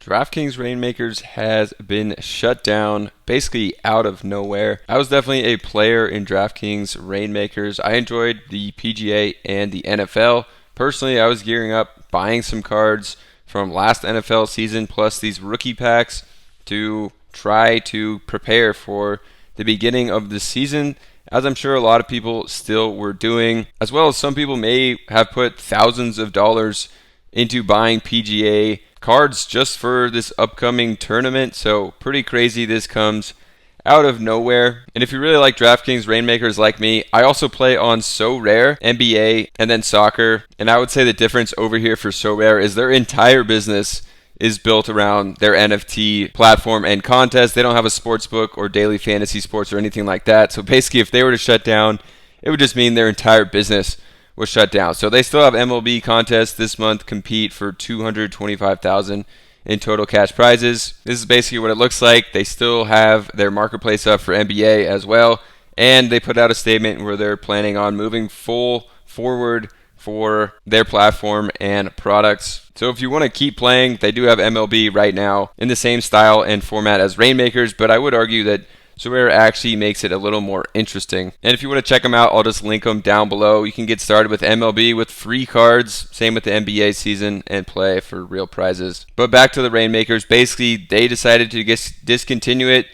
DraftKings Reignmakers has been shut down basically out of nowhere. I was definitely a player in DraftKings Reignmakers. I enjoyed the PGA and the NFL. Personally, I was gearing up, buying some cards from last NFL season plus these rookie packs to try to prepare for the beginning of the season, as I'm sure a lot of people still were doing, as well as some people may have put thousands of dollars into buying PGA cards just for this upcoming tournament. So pretty crazy this comes out of nowhere. And if you really like DraftKings Reignmakers like me, I also play on So Rare, NBA, and then soccer. And I would say the difference over here for So Rare is their entire business is built around their NFT platform and contest. They don't have a sports book or daily fantasy sports or anything like that. So basically, if they were to shut down, it would just mean their entire business was shut down. So they still have MLB contests this month, compete for $225,000 in total cash prizes. This is basically what it looks like. They still have their marketplace up for NBA as well, and they put out a statement where they're planning on moving full forward for their platform and products. So if you want to keep playing, they do have MLB right now in the same style and format as Reignmakers, but I would argue that So Rare actually makes it a little more interesting. And if you want to check them out, I'll just link them down below. You can get started with MLB with free cards, same with the NBA season, and play for real prizes. But back to the Reignmakers, basically they decided to discontinue it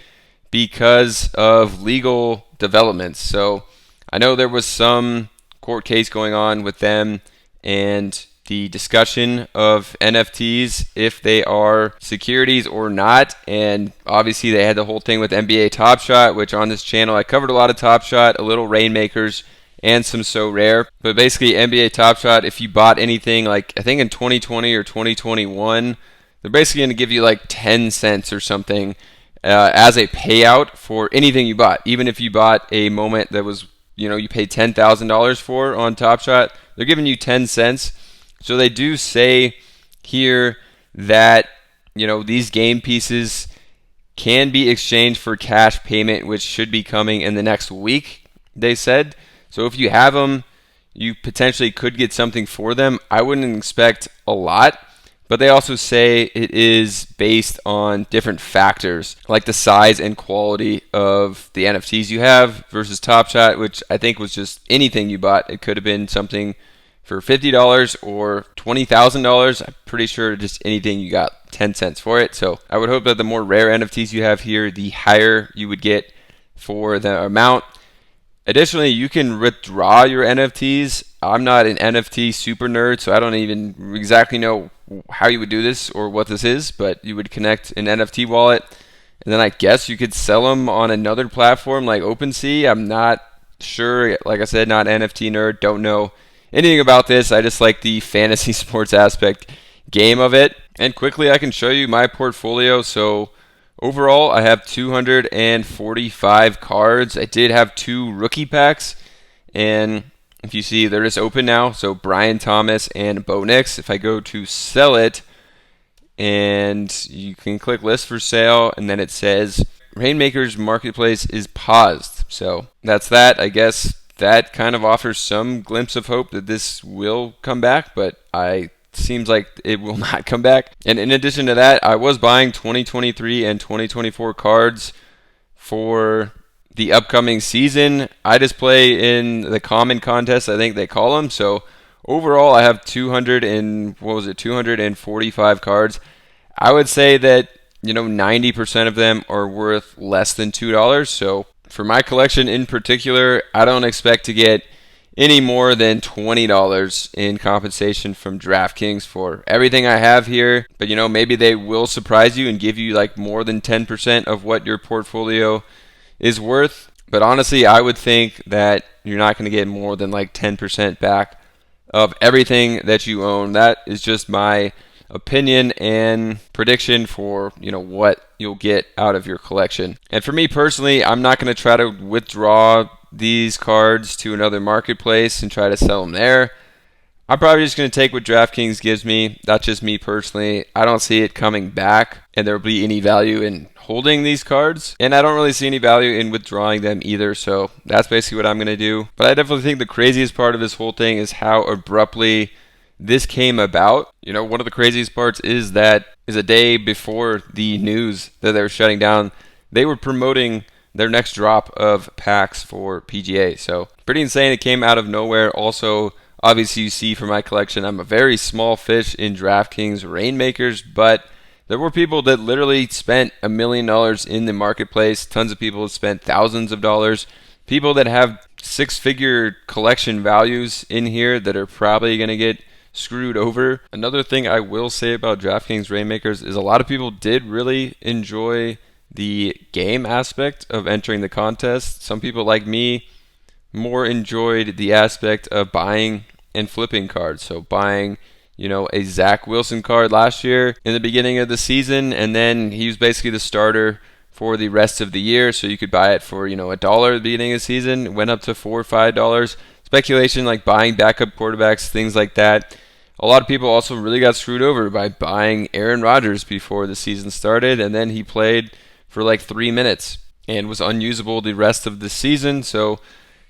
because of legal developments. So I know there was some court case going on with them and the discussion of NFTs, if they are securities or not. And obviously they had the whole thing with NBA Top Shot, which on this channel I covered a lot of Top Shot, a little Reignmakers, and some So Rare. But basically NBA Top Shot, if you bought anything like I think in 2020 or 2021, they're basically going to give you like 10 cents or something as a payout for anything you bought. Even if you bought a moment that was, you paid $10,000 for on Top Shot, they're giving you 10 cents. So they do say here that, these game pieces can be exchanged for cash payment, which should be coming in the next week, they said. So if you have them, you potentially could get something for them. I wouldn't expect a lot, but they also say it is based on different factors, like the size and quality of the NFTs you have versus Top Shot, which I think was just anything you bought. It could have been something for $50 or $20,000. I'm pretty sure just anything you got 10 cents for it. So I would hope that the more rare NFTs you have here, the higher you would get for the amount. Additionally, you can withdraw your NFTs. I'm not an NFT super nerd, so I don't even exactly know how you would do this or what this is, but you would connect an NFT wallet, and then I guess you could sell them on another platform like OpenSea. I'm not sure. Like I said, not an NFT nerd, don't know anything about this. I just like the fantasy sports aspect game of it. And quickly I can show you my portfolio. So overall I have 245 cards. I did have 2 rookie packs, and if you see, they're just open now. So Brian Thomas and Bo Nix. If I go to sell it, and you can click list for sale, and then it says Reignmakers Marketplace is paused. So that's that. I guess that kind of offers some glimpse of hope that this will come back, but seems like it will not come back. And in addition to that, I was buying 2023 and 2024 cards for the upcoming season. I just play in the common contest, I think they call them. So overall, I have 245 cards. I would say that 90% of them are worth less than $2. So for my collection in particular, I don't expect to get any more than $20 in compensation from DraftKings for everything I have here. But maybe they will surprise you and give you like more than 10% of what your portfolio is worth. But honestly, I would think that you're not going to get more than like 10% back of everything that you own. That is just my opinion and prediction for what you'll get out of your collection. And for me personally, I'm not going to try to withdraw these cards to another marketplace and try to sell them there. I'm probably just going to take what DraftKings gives me. That's just me personally. I don't see it coming back, and there will be any value in holding these cards, and I don't really see any value in withdrawing them either. So that's basically what I'm going to do. But I definitely think the craziest part of this whole thing is how abruptly this came about. One of the craziest parts is that a day before the news that they were shutting down, they were promoting their next drop of packs for PGA. So pretty insane. It came out of nowhere. Also, obviously you see from my collection, I'm a very small fish in DraftKings Reignmakers, but there were people that literally spent $1 million in the marketplace. Tons of people have spent thousands of dollars. People that have six-figure collection values in here that are probably going to get screwed over. Another thing I will say about DraftKings Reignmakers is a lot of people did really enjoy the game aspect of entering the contest. Some people like me more enjoyed the aspect of buying and flipping cards. So buying, a Zach Wilson card last year in the beginning of the season, and then he was basically the starter for the rest of the year. So you could buy it for, $1 at the beginning of the season. It went up to $4 or $5. Speculation like buying backup quarterbacks, things like that. A lot of people also really got screwed over by buying Aaron Rodgers before the season started, and then he played for like 3 minutes and was unusable the rest of the season. So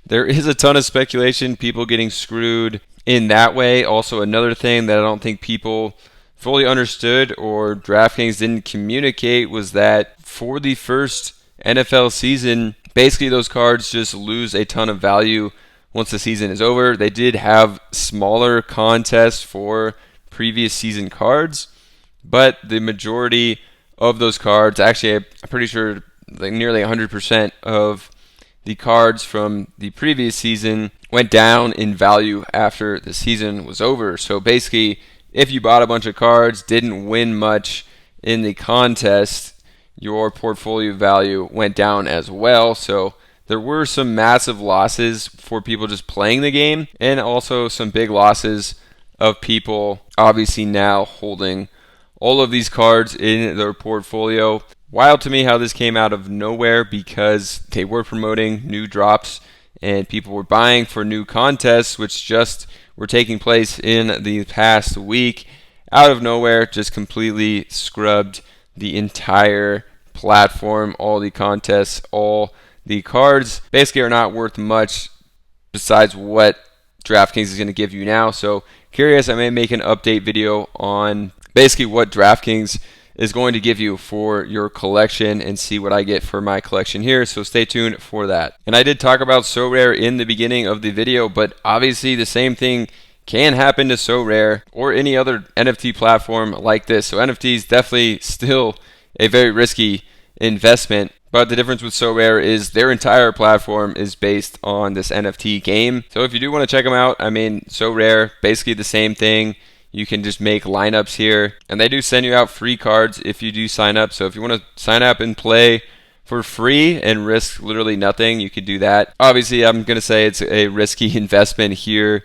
there is a ton of speculation, people getting screwed in that way. Also, another thing that I don't think people fully understood or DraftKings didn't communicate was that for the first NFL season, basically those cards just lose a ton of value once the season is over. They did have smaller contests for previous season cards, but the majority of those cards, actually I'm pretty sure like nearly 100% of the cards from the previous season went down in value after the season was over. So basically, if you bought a bunch of cards, didn't win much in the contest, your portfolio value went down as well. So there were some massive losses for people just playing the game, and also some big losses of people obviously now holding all of these cards in their portfolio. Wild to me how this came out of nowhere, because they were promoting new drops and people were buying for new contests, which just were taking place in the past week. Out of nowhere, just completely scrubbed the entire platform, all the contests, all the cards basically are not worth much besides what DraftKings is going to give you now. So curious, I may make an update video on basically what DraftKings is going to give you for your collection and see what I get for my collection here. So stay tuned for that. And I did talk about SoRare in the beginning of the video, but obviously the same thing can happen to SoRare or any other NFT platform like this. So NFTs definitely still a very risky investment. But the difference with SoRare is their entire platform is based on this NFT game. So if you do want to check them out, SoRare, basically the same thing. You can just make lineups here, and they do send you out free cards if you do sign up. So if you want to sign up and play for free and risk literally nothing, you could do that. Obviously, I'm going to say it's a risky investment here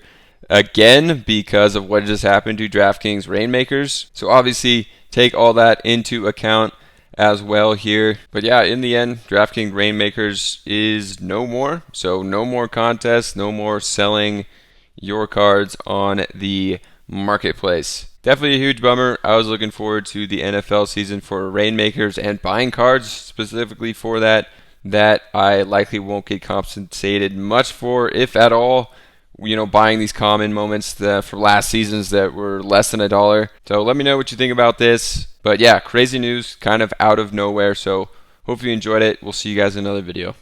again because of what just happened to DraftKings Reignmakers. So obviously, take all that into account as well here. But yeah, in the end, DraftKings Reignmakers is no more. So no more contests, no more selling your cards on the marketplace. Definitely a huge bummer. I was looking forward to the NFL season for Reignmakers and buying cards specifically for that I likely won't get compensated much for, if at all. Buying these common moments for last seasons that were less than $1. So let me know what you think about this. But yeah, crazy news kind of out of nowhere. So hope you enjoyed it. We'll see you guys in another video.